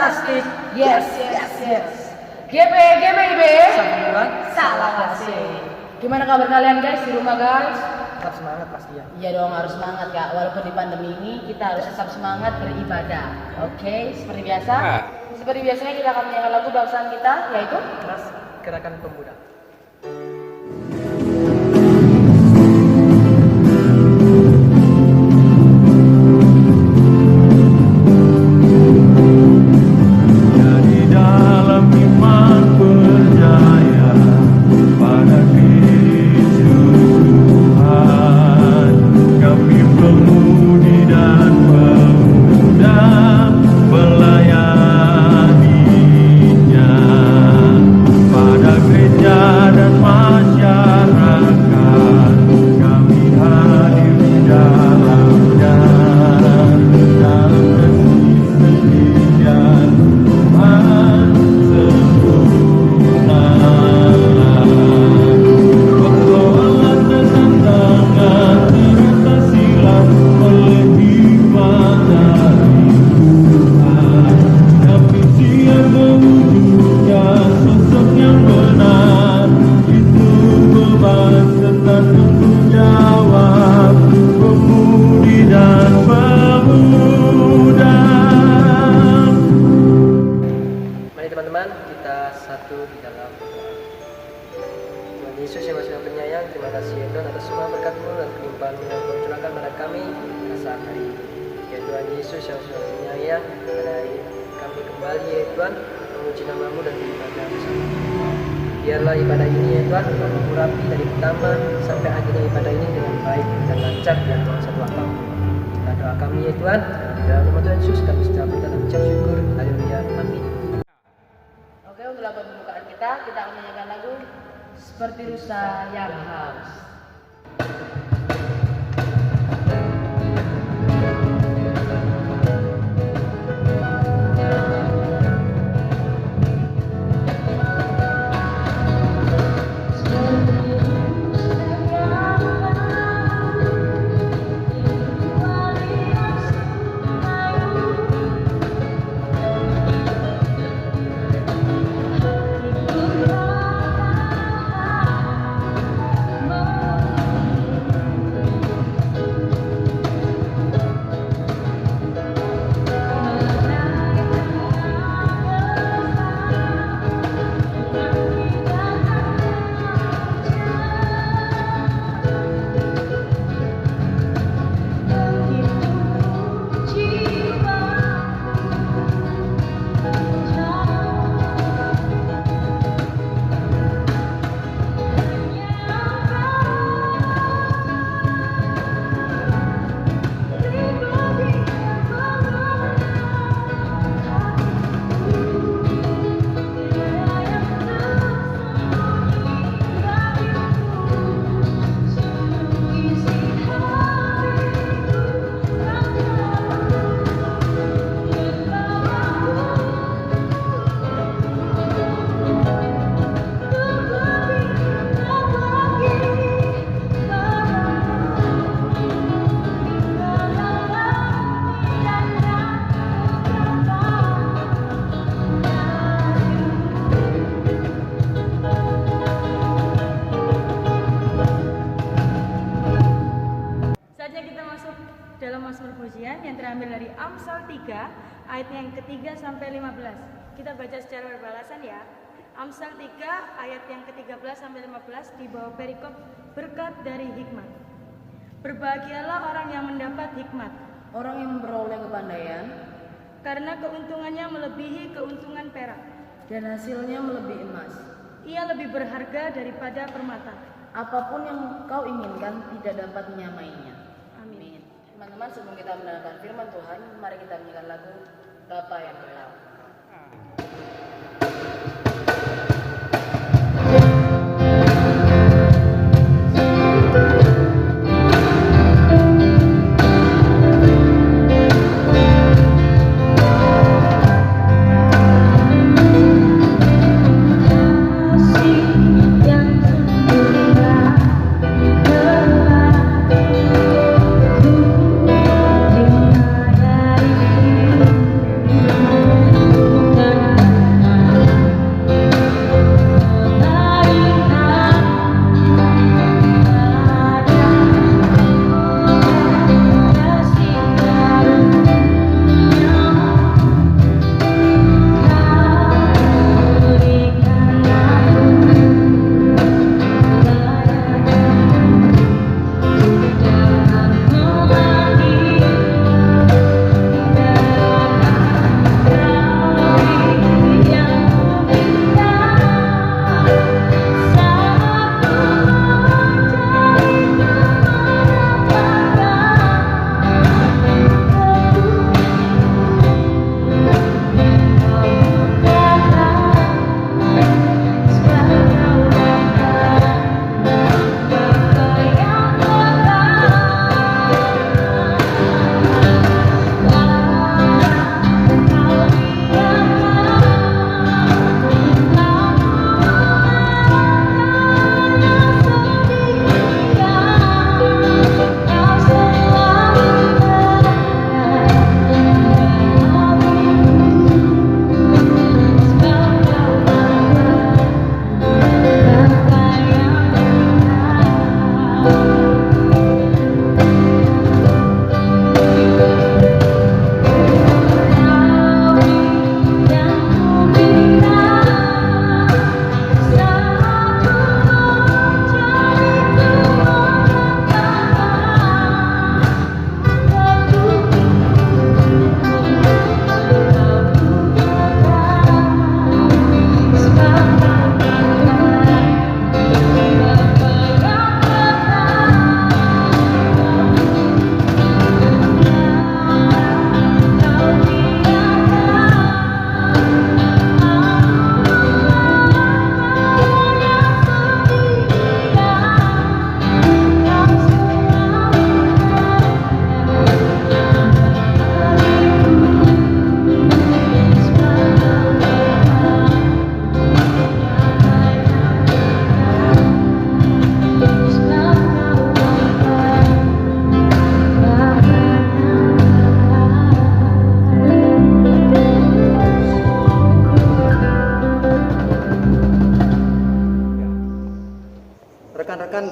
fantastik. Yes. GBIB. Salah kasih. Gimana kabar kalian guys di rumah guys? Tetap semangat pasti ya. Iya dong, harus semangat kak. Walaupun di pandemi ini kita harus tetap semangat beribadah. Oke, seperti biasa. Seperti biasanya kita akan menyanyikan lagu bangsawan kita, yaitu Keras Gerakan Pemuda. Teman-teman, kita satu di dalam doa. Tuhan Yesus yang Maha Penyayang, terima kasih ya Tuhan atas semua berkat-Mu dan kelimpahan yang Kau curahkan pada kami pada saat hari ini. Ya Tuhan Yesus yang Maha Penyayang, pada hari ini kami kembali ya Tuhan memuji nama-Mu dan beribadah bersama. Biarlah ibadah ini ya Tuhan Kau mengurapi dari pertama sampai akhirnya ibadah ini dengan baik dan lancar dan Tuhan satu akal. Kita doa kami ya Tuhan, dalam nama Tuhan Yesus kami setiap kita mengucap syukur. Haleluya. Amin. Oke, untuk lagu pembukaan kita akan menyanyikan lagu Seperti Rusa yang Haus. Dalam Mazmur Pujian yang terambil dari Amsal 3 ayat yang ketiga sampai 15. Kita baca secara berbalasan ya. Amsal 3 ayat yang ke-13 sampai 15 di bawah perikop berkat dari hikmat. Berbahagialah orang yang mendapat hikmat, Orang yang memperoleh kepandaian karena keuntungannya melebihi keuntungan perak. dan hasilnya melebihi emas. Ia lebih berharga daripada permata. Apapun yang kau inginkan tidak dapat menyamainya. Amin. Teman-teman, sebelum kita mendengarkan firman Tuhan, mari kita menyanyikan lagu Bapa yang Kekal. Yang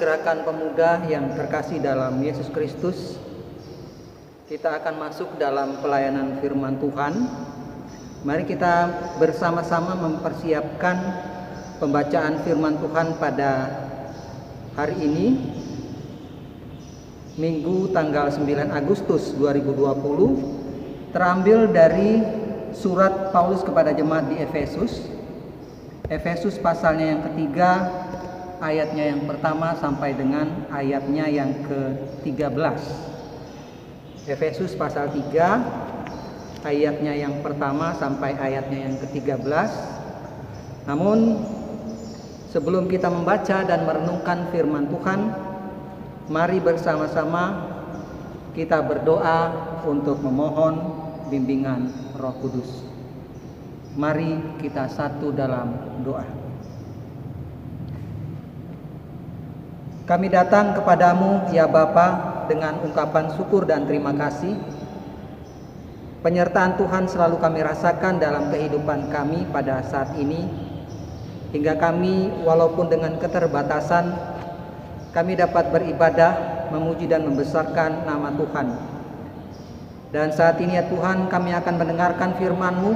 gerakan pemuda yang terkasih dalam Yesus Kristus, kita akan masuk dalam pelayanan firman Tuhan. Mari kita bersama-sama mempersiapkan pembacaan firman Tuhan pada hari ini, Minggu tanggal 9 Agustus 2020, terambil dari surat Paulus kepada jemaat di Efesus. Efesus pasalnya yang ketiga, ayatnya yang pertama sampai dengan ayatnya yang ke-13. Efesus pasal 3, ayatnya yang pertama sampai ayatnya yang ke-13. Namun sebelum kita membaca dan merenungkan firman Tuhan, mari bersama-sama kita berdoa untuk memohon bimbingan Roh Kudus. Mari kita satu dalam doa. Kami datang kepadamu ya Bapa dengan ungkapan syukur dan terima kasih. Penyertaan Tuhan selalu kami rasakan dalam kehidupan kami pada saat ini, hingga kami walaupun dengan keterbatasan, kami dapat beribadah, memuji dan membesarkan nama Tuhan. Dan saat ini ya Tuhan, kami akan mendengarkan firman-Mu,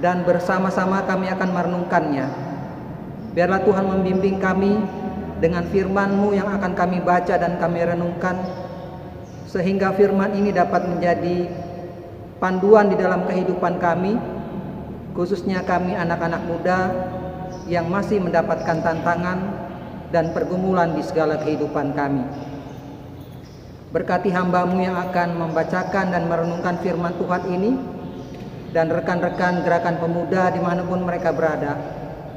dan bersama-sama kami akan merenungkannya. Biarlah Tuhan membimbing kami dengan firman-Mu yang akan kami baca dan kami renungkan, sehingga firman ini dapat menjadi panduan di dalam kehidupan kami, khususnya kami anak-anak muda yang masih mendapatkan tantangan dan pergumulan di segala kehidupan kami. Berkati hamba-Mu yang akan membacakan dan merenungkan firman Tuhan ini, dan rekan-rekan gerakan pemuda dimanapun mereka berada.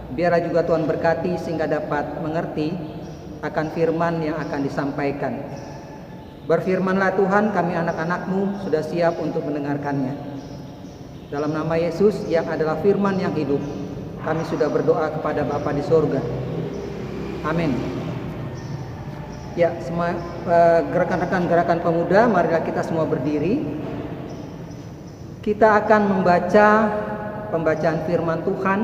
Biarlah juga Tuhan berkati sehingga dapat mengerti akan firman yang akan disampaikan. Berfirmanlah Tuhan, kami anak-anak-Mu sudah siap untuk mendengarkannya. Dalam nama Yesus yang adalah firman yang hidup, kami sudah berdoa kepada Bapa di sorga. Amin. Ya, semua rekan-rekan gerakan pemuda, marilah kita semua berdiri. Kita akan membaca pembacaan firman Tuhan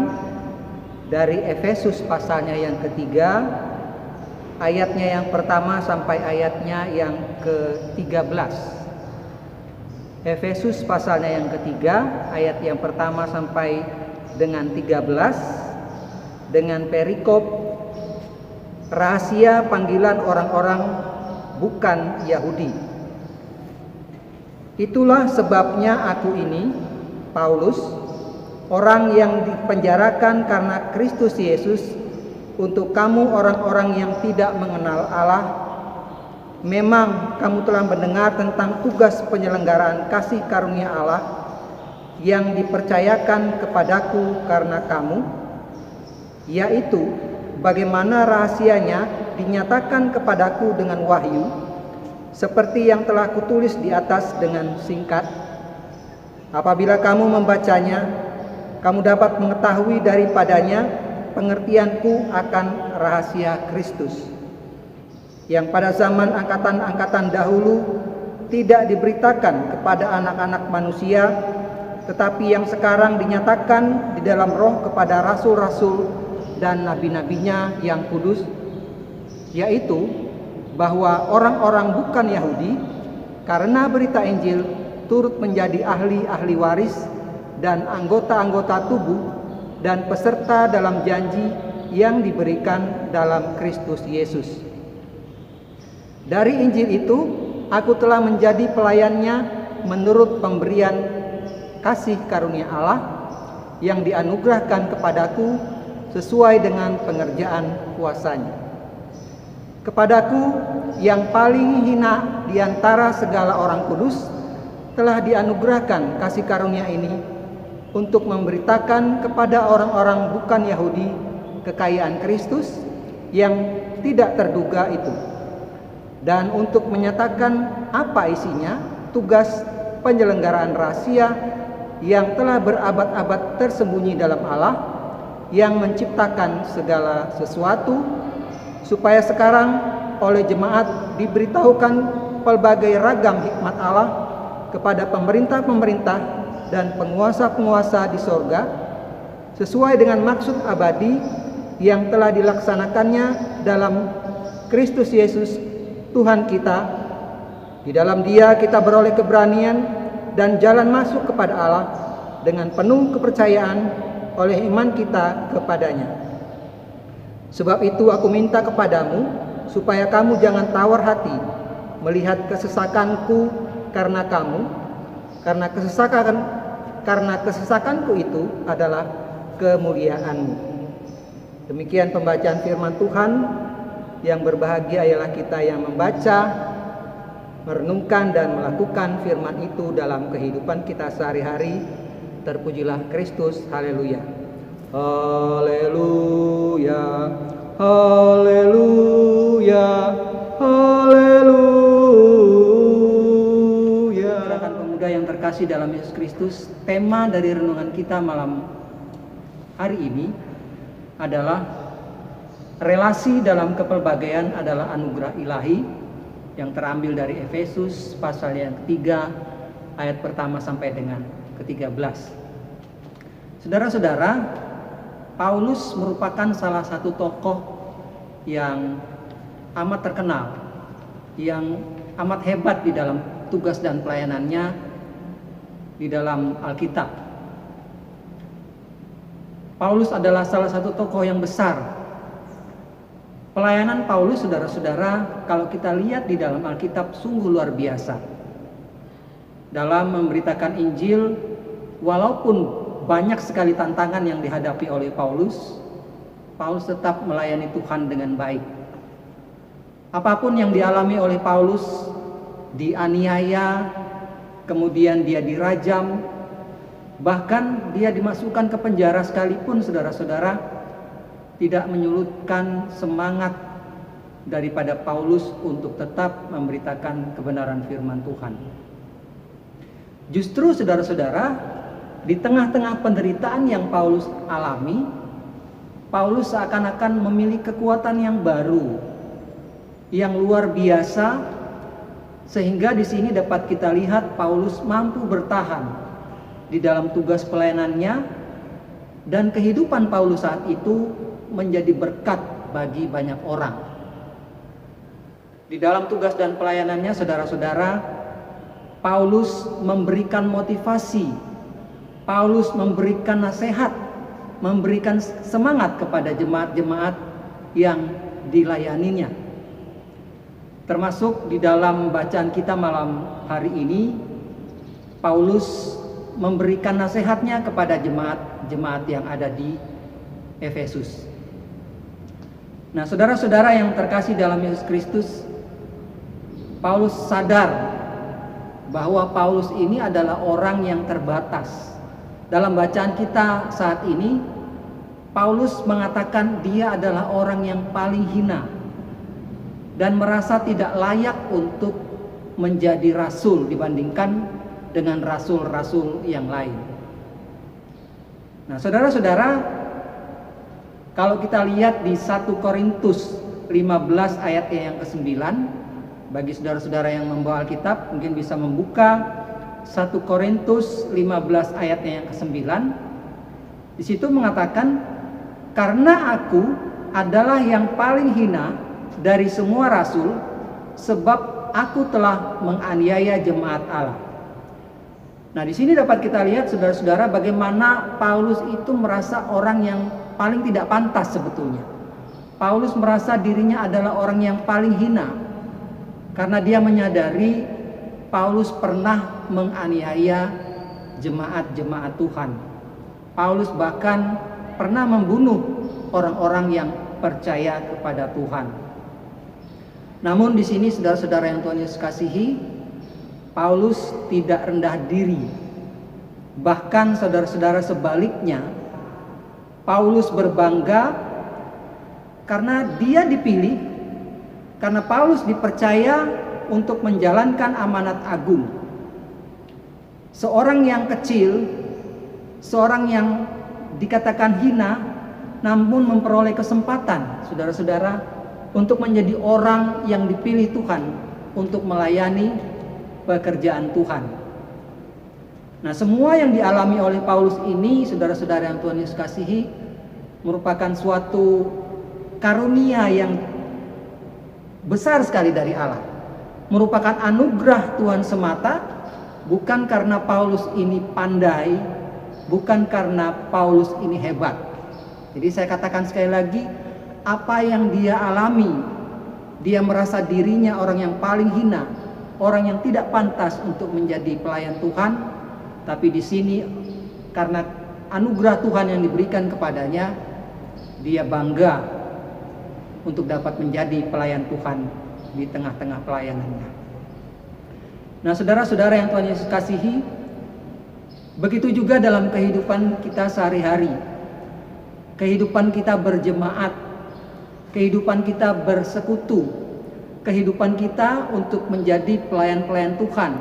dari Efesus pasalnya yang ketiga, ayatnya yang pertama sampai ayatnya yang ke-13. Efesus pasalnya yang ketiga, ayat yang pertama sampai dengan 13, dengan perikop rahasia panggilan orang-orang bukan Yahudi. Itulah sebabnya aku ini, Paulus, orang yang dipenjarakan karena Kristus Yesus, untuk kamu orang-orang yang tidak mengenal Allah. Memang kamu telah mendengar tentang tugas penyelenggaraan kasih karunia Allah yang dipercayakan kepadaku karena kamu, yaitu bagaimana rahasianya dinyatakan kepadaku dengan wahyu, seperti yang telah kutulis di atas dengan singkat. Apabila kamu membacanya, kamu dapat mengetahui daripadanya pengertianku akan rahasia Kristus, yang pada zaman angkatan-angkatan dahulu tidak diberitakan kepada anak-anak manusia, tetapi yang sekarang dinyatakan di dalam Roh kepada rasul-rasul dan nabi-nabinya yang kudus, yaitu bahwa orang-orang bukan Yahudi karena berita Injil turut menjadi ahli-ahli waris dan anggota-anggota tubuh dan peserta dalam janji yang diberikan dalam Kristus Yesus. Dari Injil itu aku telah menjadi pelayannya menurut pemberian kasih karunia Allah yang dianugerahkan kepadaku sesuai dengan pengerjaan kuasanya. Kepadaku yang paling hina di antara segala orang kudus telah dianugerahkan kasih karunia ini untuk memberitakan kepada orang-orang bukan Yahudi kekayaan Kristus yang tidak terduga itu, dan untuk menyatakan apa isinya tugas penyelenggaraan rahasia yang telah berabad-abad tersembunyi dalam Allah yang menciptakan segala sesuatu, supaya sekarang oleh jemaat diberitahukan pelbagai ragam hikmat Allah kepada pemerintah-pemerintah dan penguasa-penguasa di sorga, sesuai dengan maksud abadi yang telah dilaksanakannya dalam Kristus Yesus Tuhan kita. Di dalam Dia kita beroleh keberanian dan jalan masuk kepada Allah dengan penuh kepercayaan oleh iman kita kepadanya. Sebab itu aku minta kepadamu supaya kamu jangan tawar hati melihat kesesakanku karena kamu, karena kesesakanku itu adalah kemuliaanmu. Demikian pembacaan firman Tuhan. Yang berbahagia ialah kita yang membaca, merenungkan dan melakukan firman itu dalam kehidupan kita sehari-hari. Terpujilah Kristus. Haleluya. Haleluya. Haleluya. Haleluya. Gerakan pemuda yang terkasih dalam Yesus Kristus, tema dari renungan kita malam hari ini adalah relasi dalam kepelbagaian adalah anugerah ilahi, yang terambil dari Efesus pasal yang ketiga ayat pertama sampai dengan ke-13. Saudara-saudara, Paulus merupakan salah satu tokoh yang amat terkenal, yang amat hebat di dalam tugas dan pelayanannya di dalam Alkitab. Paulus adalah salah satu tokoh yang besar. Pelayanan Paulus, saudara-saudara, kalau kita lihat di dalam Alkitab sungguh luar biasa. Dalam memberitakan Injil, walaupun banyak sekali tantangan yang dihadapi oleh Paulus, Paulus tetap melayani Tuhan dengan baik. Apapun yang dialami oleh Paulus, dianiaya, kemudian dia dirajam, bahkan dia dimasukkan ke penjara sekalipun, saudara-saudara, tidak menyurutkan semangat daripada Paulus untuk tetap memberitakan kebenaran firman Tuhan. Justru saudara-saudara, di tengah-tengah penderitaan yang Paulus alami, Paulus seakan-akan memiliki kekuatan yang baru, yang luar biasa, sehingga di sini dapat kita lihat Paulus mampu bertahan di dalam tugas pelayanannya, dan kehidupan Paulus saat itu menjadi berkat bagi banyak orang. Di dalam tugas dan pelayanannya, saudara-saudara, Paulus memberikan motivasi, Paulus memberikan nasihat, memberikan semangat kepada jemaat-jemaat yang dilayaninya. Termasuk di dalam bacaan kita malam hari ini, Paulus memberikan nasihatnya kepada jemaat-jemaat yang ada di Efesus. Nah, saudara-saudara yang terkasih dalam Yesus Kristus, Paulus sadar bahwa Paulus ini adalah orang yang terbatas. Dalam bacaan kita saat ini, Paulus mengatakan dia adalah orang yang paling hina dan merasa tidak layak untuk menjadi rasul dibandingkan dengan rasul-rasul yang lain. Nah, saudara-saudara, kalau kita lihat di 1 Korintus 15 ayat yang ke-9, bagi saudara-saudara yang membawa Alkitab mungkin bisa membuka 1 Korintus 15 ayat yang ke-9. Di situ mengatakan, karena aku adalah yang paling hina dari semua rasul, sebab aku telah menganiaya jemaat Allah. Nah, di sini dapat kita lihat saudara-saudara bagaimana Paulus itu merasa orang yang paling tidak pantas sebetulnya. Paulus merasa dirinya adalah orang yang paling hina karena dia menyadari Paulus pernah menganiaya jemaat-jemaat Tuhan. Paulus bahkan pernah membunuh orang-orang yang percaya kepada Tuhan. Namun di sini saudara-saudara yang Tuhan Yesus kasihi, Paulus tidak rendah diri. Bahkan saudara-saudara sebaliknya, Paulus berbangga karena dia dipilih, karena Paulus dipercaya untuk menjalankan amanat agung. Seorang yang kecil, seorang yang dikatakan hina, namun memperoleh kesempatan, saudara-saudara, untuk menjadi orang yang dipilih Tuhan untuk melayani pekerjaan Tuhan. Nah, semua yang dialami oleh Paulus ini, saudara-saudara yang Tuhan Yesus kasihi, merupakan suatu karunia yang besar sekali dari Allah. Merupakan anugerah Tuhan semata, bukan karena Paulus ini pandai, bukan karena Paulus ini hebat. Jadi saya katakan sekali lagi, apa yang dia alami, dia merasa dirinya orang yang paling hina, orang yang tidak pantas untuk menjadi pelayan Tuhan. Tapi di sini karena anugerah Tuhan yang diberikan kepadanya, dia bangga untuk dapat menjadi pelayan Tuhan di tengah-tengah pelayanannya. Nah, saudara-saudara yang Tuhan Yesus kasihi, begitu juga dalam kehidupan kita sehari-hari. Kehidupan kita berjemaat, kehidupan kita bersekutu, kehidupan kita untuk menjadi pelayan-pelayan Tuhan.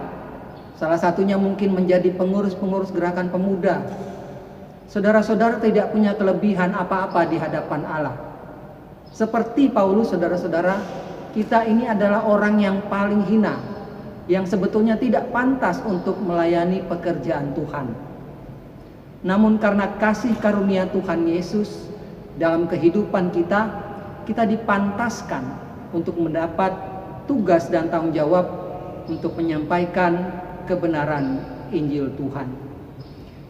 Salah satunya mungkin menjadi pengurus-pengurus gerakan pemuda. Saudara-saudara tidak punya kelebihan apa-apa di hadapan Allah. Seperti Paulus, saudara-saudara, kita ini adalah orang yang paling hina, yang sebetulnya tidak pantas untuk melayani pekerjaan Tuhan. Namun karena kasih karunia Tuhan Yesus dalam kehidupan kita, kita dipantaskan untuk mendapat tugas dan tanggung jawab untuk menyampaikan kebenaran Injil Tuhan.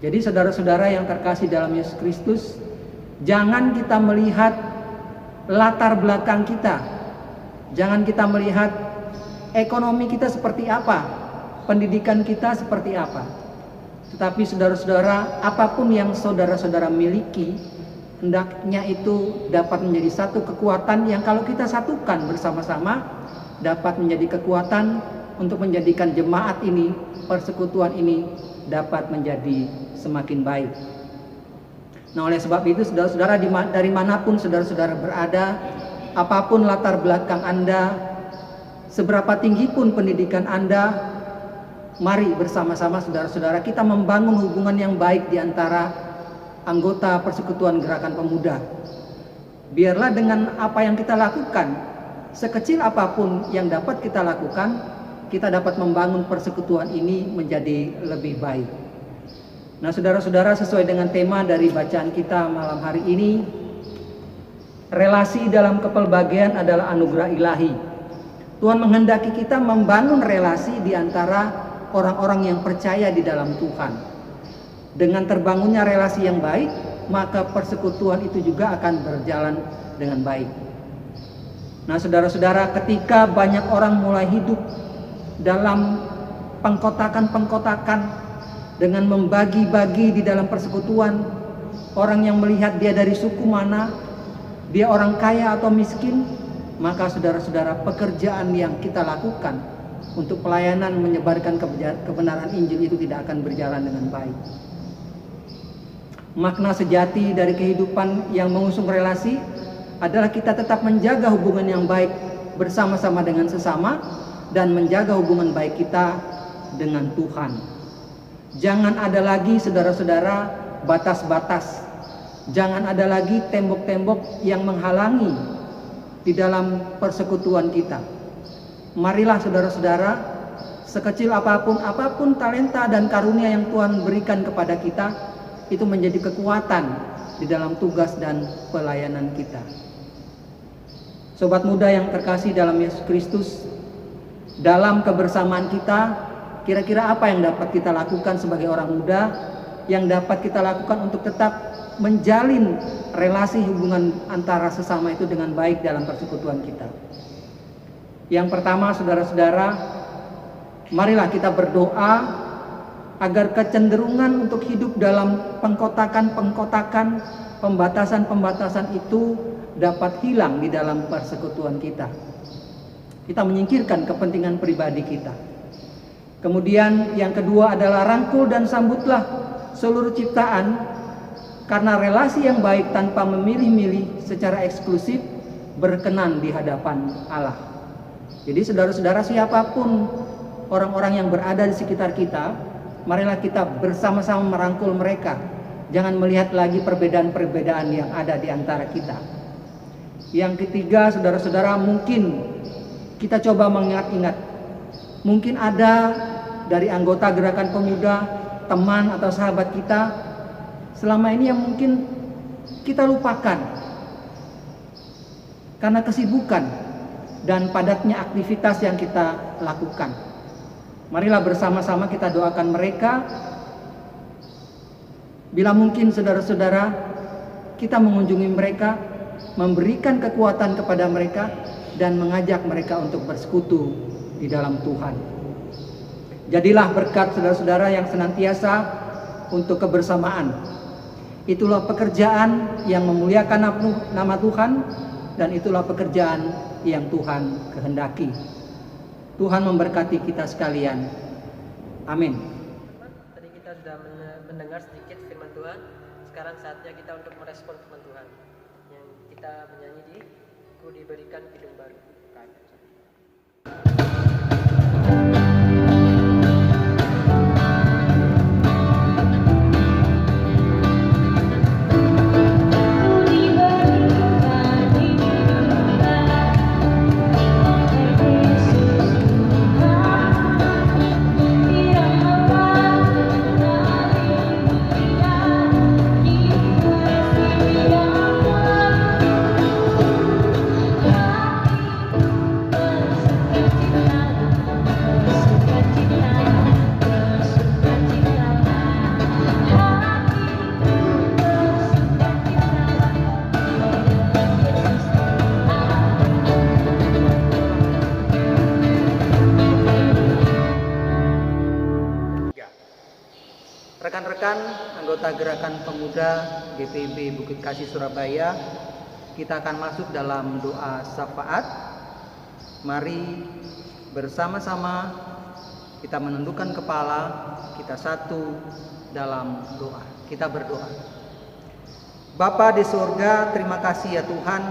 Jadi saudara-saudara yang terkasih dalam Yesus Kristus, jangan kita melihat latar belakang kita, jangan kita melihat ekonomi kita seperti apa, pendidikan kita seperti apa. Tetapi saudara-saudara, apapun yang saudara-saudara miliki, hendaknya itu dapat menjadi satu kekuatan yang kalau kita satukan bersama-sama, dapat menjadi kekuatan untuk menjadikan jemaat ini, persekutuan ini dapat menjadi semakin baik. Nah, oleh sebab itu saudara-saudara, dari manapun saudara-saudara berada, apapun latar belakang Anda, seberapa tinggi pun pendidikan Anda, mari bersama-sama saudara-saudara kita membangun hubungan yang baik di antara anggota persekutuan gerakan pemuda. Biarlah dengan apa yang kita lakukan, sekecil apapun yang dapat kita lakukan, kita dapat membangun persekutuan ini menjadi lebih baik. Nah, saudara-saudara, sesuai dengan tema dari bacaan kita malam hari ini, relasi dalam kepelbagaian adalah anugerah ilahi. Tuhan menghendaki kita membangun relasi di antara orang-orang yang percaya di dalam Tuhan. Dengan terbangunnya relasi yang baik, maka persekutuan itu juga akan berjalan dengan baik. Nah, saudara-saudara, ketika banyak orang mulai hidup dalam pengkotakan-pengkotakan dengan membagi-bagi di dalam persekutuan, orang yang melihat dia dari suku mana, dia orang kaya atau miskin, maka saudara-saudara, pekerjaan yang kita lakukan untuk pelayanan menyebarkan kebenaran Injil itu tidak akan berjalan dengan baik. Makna sejati dari kehidupan yang mengusung relasi adalah kita tetap menjaga hubungan yang baik bersama-sama dengan sesama dan menjaga hubungan baik kita dengan Tuhan. Jangan ada lagi saudara-saudara batas-batas. Jangan ada lagi tembok-tembok yang menghalangi di dalam persekutuan kita. Marilah saudara-saudara, sekecil apapun talenta dan karunia yang Tuhan berikan kepada kita, itu menjadi kekuatan di dalam tugas dan pelayanan kita. Sobat muda yang terkasih dalam Yesus Kristus, dalam kebersamaan kita, kira-kira apa yang dapat kita lakukan sebagai orang muda, yang dapat kita lakukan untuk tetap menjalin relasi hubungan antara sesama itu dengan baik dalam persekutuan kita? Yang pertama, saudara-saudara, marilah kita berdoa agar kecenderungan untuk hidup dalam pengkotakan-pengkotakan, pembatasan-pembatasan itu dapat hilang di dalam persekutuan kita. Kita menyingkirkan kepentingan pribadi kita. Kemudian yang kedua adalah rangkul dan sambutlah seluruh ciptaan, karena relasi yang baik tanpa memilih-milih secara eksklusif berkenan di hadapan Allah. Jadi saudara-saudara, siapapun orang-orang yang berada di sekitar kita, marilah kita bersama-sama merangkul mereka. Jangan melihat lagi perbedaan-perbedaan yang ada di antara kita. Yang ketiga, saudara-saudara, mungkin kita coba mengingat-ingat. Mungkin ada dari anggota gerakan pemuda, teman atau sahabat kita, selama ini yang mungkin kita lupakan karena kesibukan, dan padatnya aktivitas yang kita lakukan. Marilah bersama-sama kita doakan mereka. Bila mungkin saudara-saudara, kita mengunjungi mereka, memberikan kekuatan kepada mereka, dan mengajak mereka untuk bersekutu di dalam Tuhan. Jadilah berkat saudara-saudara yang senantiasa untuk kebersamaan. Itulah pekerjaan yang memuliakan nama Tuhan, dan itulah pekerjaan yang Tuhan kehendaki. Tuhan memberkati kita sekalian. Amin. Tadi kita sudah mendengar sedikit firman Tuhan. Sekarang saatnya kita untuk merespon firman Tuhan. Yang kita menyanyi di Ku Diberikan Hidung Baru. Rekan-rekan anggota Gerakan Pemuda GPIB Bukit Kasih Surabaya, kita akan masuk dalam doa syafaat. Mari bersama-sama kita menundukkan kepala, kita satu dalam doa. Kita berdoa. Bapa di surga, terima kasih ya Tuhan.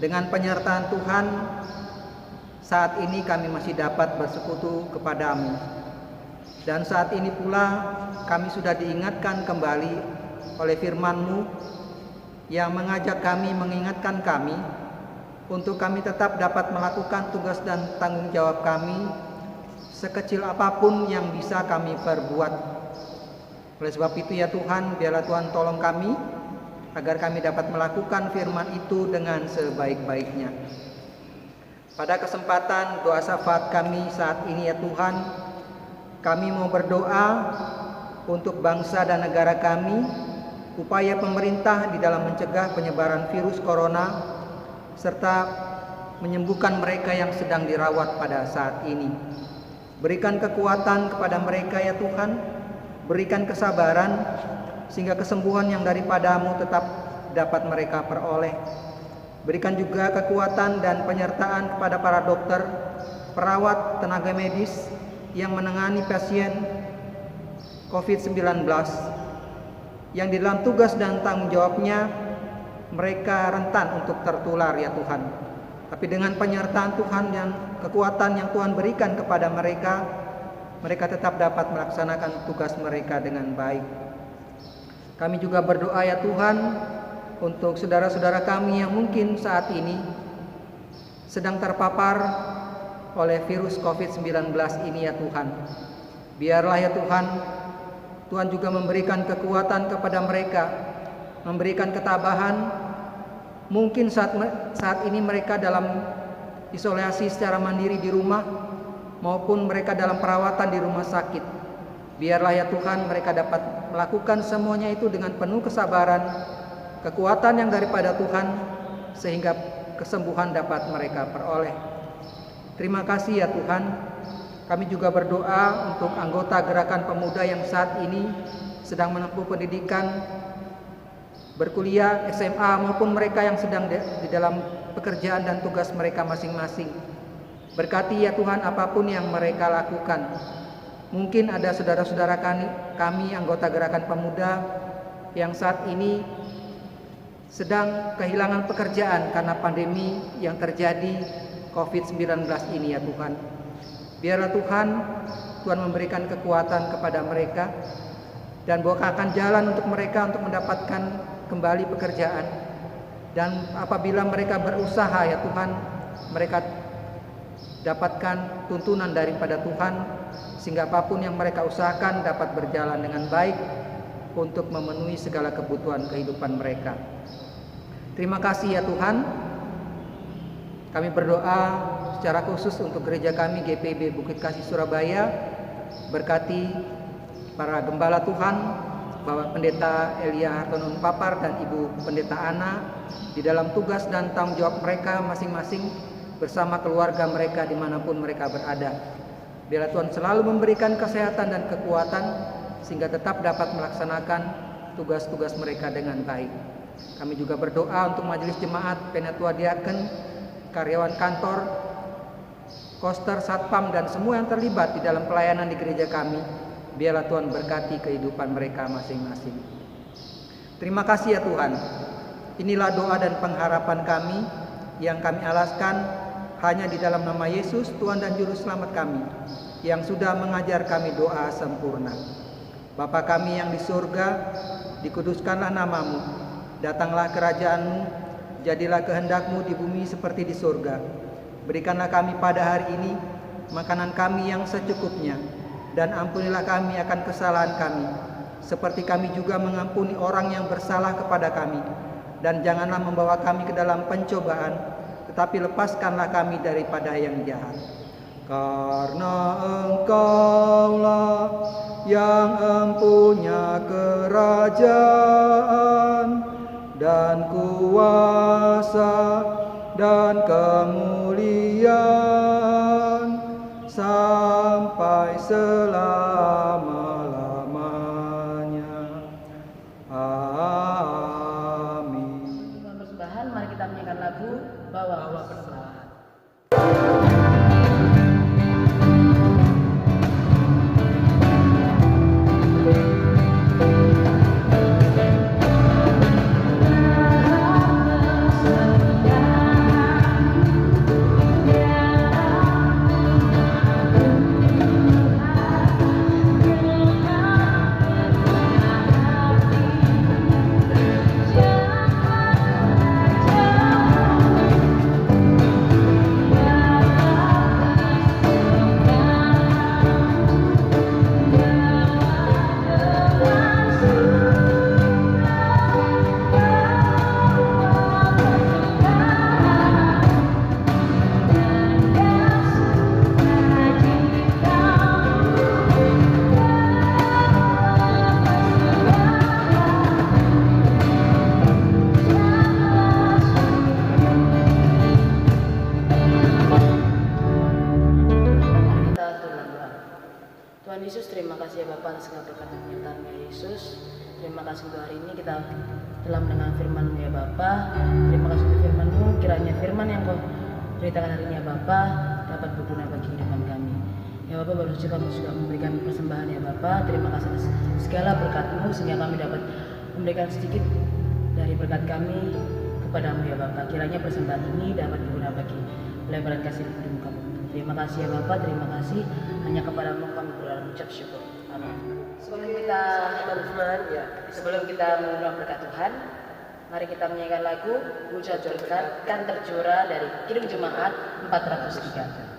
Dengan penyertaan Tuhan, saat ini kami masih dapat bersekutu kepadamu. Dan saat ini pula kami sudah diingatkan kembali oleh firman-Mu yang mengajak kami, mengingatkan kami untuk kami tetap dapat melakukan tugas dan tanggung jawab kami sekecil apapun yang bisa kami perbuat. Oleh sebab itu ya Tuhan, biarlah Tuhan tolong kami agar kami dapat melakukan firman itu dengan sebaik-baiknya. Pada kesempatan doa syafaat kami saat ini ya Tuhan, kami mau berdoa untuk bangsa dan negara kami, upaya pemerintah di dalam mencegah penyebaran virus corona, serta menyembuhkan mereka yang sedang dirawat pada saat ini. Berikan kekuatan kepada mereka ya Tuhan, berikan kesabaran, sehingga kesembuhan yang daripadamu tetap dapat mereka peroleh. Berikan juga kekuatan dan penyertaan kepada para dokter, perawat, tenaga medis, yang menangani pasien COVID-19 yang di dalam tugas dan tanggung jawabnya mereka rentan untuk tertular ya Tuhan. Tapi dengan penyertaan Tuhan dan kekuatan yang Tuhan berikan kepada mereka, mereka tetap dapat melaksanakan tugas mereka dengan baik. Kami juga berdoa ya Tuhan untuk saudara-saudara kami yang mungkin saat ini sedang terpapar oleh virus COVID-19 ini ya Tuhan. Biarlah ya Tuhan, Tuhan juga memberikan kekuatan kepada mereka, memberikan ketabahan. Mungkin saat ini mereka dalam isolasi secara mandiri di rumah, maupun mereka dalam perawatan di rumah sakit. Biarlah ya Tuhan, mereka dapat melakukan semuanya itu dengan penuh kesabaran, kekuatan yang daripada Tuhan, sehingga kesembuhan dapat mereka peroleh. Terima kasih ya Tuhan. Kami juga berdoa untuk anggota Gerakan Pemuda yang saat ini sedang menempuh pendidikan, berkuliah, SMA, maupun mereka yang sedang di dalam pekerjaan dan tugas mereka masing-masing. Berkati ya Tuhan apapun yang mereka lakukan. Mungkin ada saudara-saudara kami anggota Gerakan Pemuda yang saat ini sedang kehilangan pekerjaan karena pandemi yang terjadi COVID-19 ini ya Tuhan. Biarlah Tuhan memberikan kekuatan kepada mereka dan bukakan jalan untuk mereka untuk mendapatkan kembali pekerjaan. Dan apabila mereka berusaha ya Tuhan, mereka dapatkan tuntunan daripada Tuhan, sehingga apapun yang mereka usahakan dapat berjalan dengan baik untuk memenuhi segala kebutuhan kehidupan mereka. Terima kasih ya Tuhan. Kami berdoa secara khusus untuk gereja kami GPIB Bukit Kasih Surabaya. Berkati para gembala Tuhan, Bapak Pendeta Elia Hartono Papar dan Ibu Pendeta Ana di dalam tugas dan tanggung jawab mereka masing-masing bersama keluarga mereka dimanapun mereka berada. Biarlah Tuhan selalu memberikan kesehatan dan kekuatan sehingga tetap dapat melaksanakan tugas-tugas mereka dengan baik. Kami juga berdoa untuk majelis jemaat, penatua diaken, karyawan kantor, koster, satpam, dan semua yang terlibat di dalam pelayanan di gereja kami. Biarlah Tuhan berkati kehidupan mereka masing-masing. Terima kasih ya Tuhan. Inilah doa dan pengharapan kami yang kami alaskan hanya di dalam nama Yesus, Tuhan dan Juru Selamat kami, yang sudah mengajar kami doa sempurna. Bapa kami yang di surga, dikuduskanlah namamu, datanglah kerajaanmu, jadilah kehendakmu di bumi seperti di surga. Berikanlah kami pada hari ini makanan kami yang secukupnya, dan ampunilah kami akan kesalahan kami, seperti kami juga mengampuni orang yang bersalah kepada kami. Dan janganlah membawa kami ke dalam pencobaan, tetapi lepaskanlah kami daripada yang jahat. Karena Engkaulah yang empunya kerajaan dan kuasa dan kemuliaan sampai selama-lamanya. Amin. Dengan persembahan, mari kita menyanyikan lagu Bawa Bersalah. Tuhan Yesus, terima kasih ya Bapak atas segala berkat dan penyertaan-Nya Yesus. Terima kasih untuk hari ini kita telah mendengar firman-Mu ya Bapak. Terima kasih untuk firman-Mu, kiranya firman yang Kau beritakan hari ini ya Bapak dapat berguna bagi kehidupan kami. Ya Bapak, baru saja kami sudah memberikan persembahan ya Bapak. Terima kasih atas segala berkat-Mu sehingga kami dapat memberikan sedikit dari berkat kami kepadamu ya Bapak. Kiranya persembahan ini dapat berguna bagi pelebaran kasih di muka bumi. Terima kasih ya Bapak, terima kasih. Hanya kepadamu kami berucap syukur. Amin. Sebelum kita menerima berkat Tuhan, mari kita menyanyikan lagu Puja Berkat Kan Tercurah dari Kidung Jemaat 403.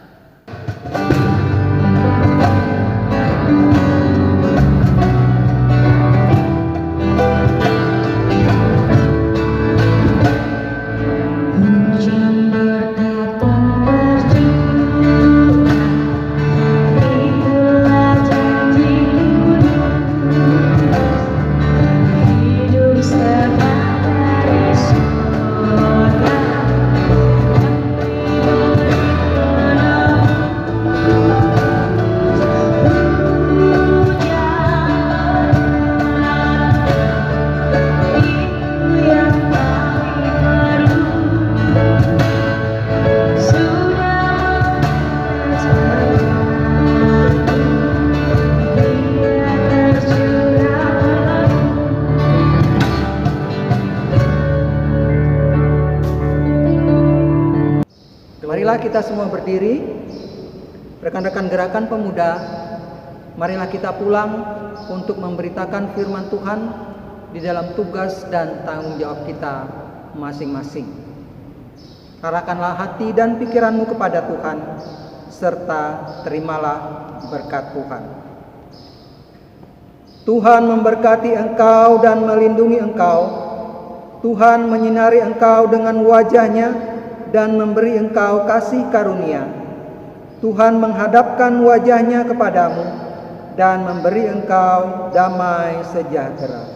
Marilah kita semua berdiri, rekan-rekan gerakan pemuda, marilah kita pulang untuk memberitakan firman Tuhan di dalam tugas dan tanggung jawab kita masing-masing. Arahkanlah hati dan pikiranmu kepada Tuhan, serta terimalah berkat Tuhan. Tuhan memberkati engkau dan melindungi engkau. Tuhan menyinari engkau dengan wajah-Nya dan memberi engkau kasih karunia. Tuhan menghadapkan wajahnya kepadamu dan memberi engkau damai sejahtera.